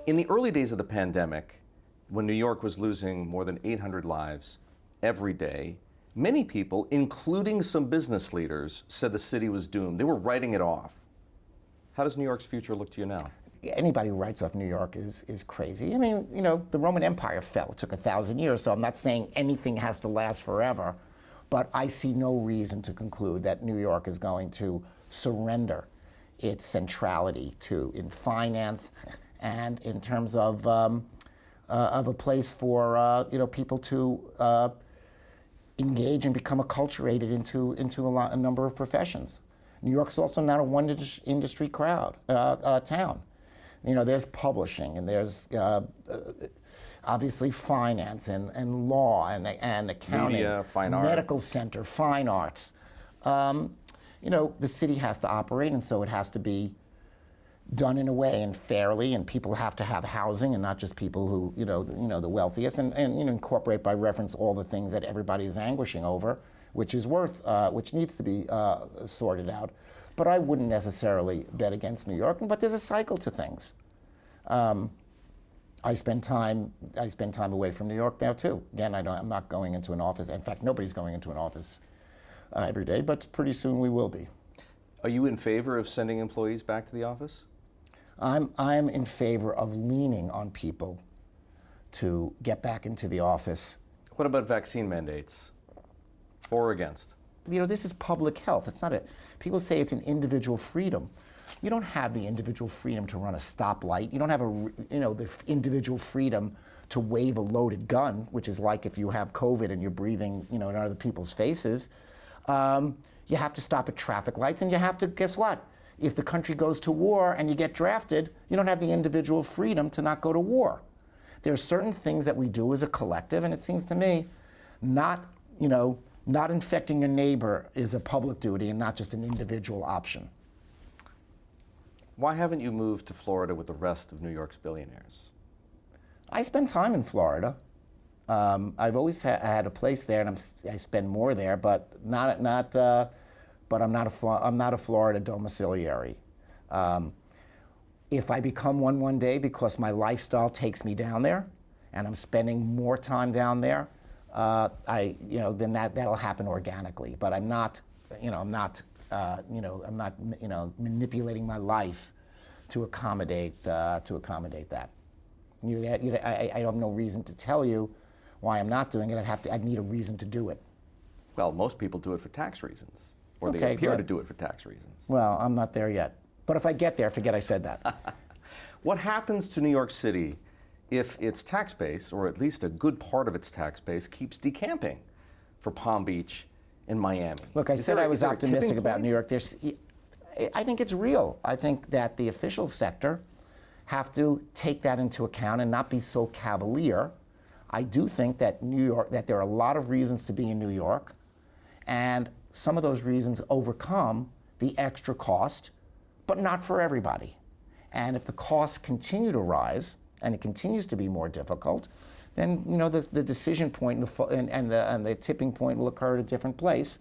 In the early days of the pandemic, when New York was losing more than 800 lives every day, many people, including some business leaders, said the city was doomed. They were writing it off. How does New York's future look to you now? Anybody who writes off New York is crazy. I mean, you know, the Roman Empire fell. It took 1,000 years, so I'm not saying anything has to last forever, but I see no reason to conclude that New York is going to surrender its centrality in finance and in terms of a place for people to engage and become acculturated into a number of professions. New York's also not a one industry town. You know, there's publishing and there's obviously finance and law and accounting, media, fine art, medical center, fine arts. You know, the city has to operate, and so it has to be done in a way and fairly, and people have to have housing, and not just people who, the wealthiest, and incorporate by reference all the things that everybody is anguishing over, which needs to be sorted out. But I wouldn't necessarily bet against New York. But there's a cycle to things. I spend time away from New York now too. Again, I'm not going into an office. In fact, nobody's going into an office every day. But pretty soon we will be. Are you in favor of sending employees back to the office? I'm in favor of leaning on people to get back into the office. What about vaccine mandates? For or against? You know, this is public health. It's not people say it's an individual freedom. You don't have the individual freedom to run a stoplight. You don't have the individual freedom to wave a loaded gun, which is like if you have COVID and you're breathing, in other people's faces. You have to stop at traffic lights, and you have to, guess what? If the country goes to war and you get drafted, you don't have the individual freedom to not go to war. There are certain things that we do as a collective, and it seems to me not infecting your neighbor is a public duty and not just an individual option. Why haven't you moved to Florida with the rest of New York's billionaires? I spend time in Florida. I've always had a place there, and I spend more there, but I'm not a Florida domiciliary. If I become one day because my lifestyle takes me down there, and I'm spending more time down there, then that'll happen organically. But I'm not manipulating my life to accommodate that. I have no reason to tell you why I'm not doing it. I'd need a reason to do it. Well, most people do it for tax reasons, or they appear to do it for tax reasons. Well, I'm not there yet. But if I get there, forget I said that. What happens to New York City if its tax base, or at least a good part of its tax base, keeps decamping for Palm Beach and Miami? Look, I said I was optimistic about New York. I think it's real. I think that the official sector have to take that into account and not be so cavalier. I do think that that there are a lot of reasons to be in New York, and some of those reasons overcome the extra cost, but not for everybody. And if the costs continue to rise and it continues to be more difficult, then the decision point and the tipping point will occur at a different place.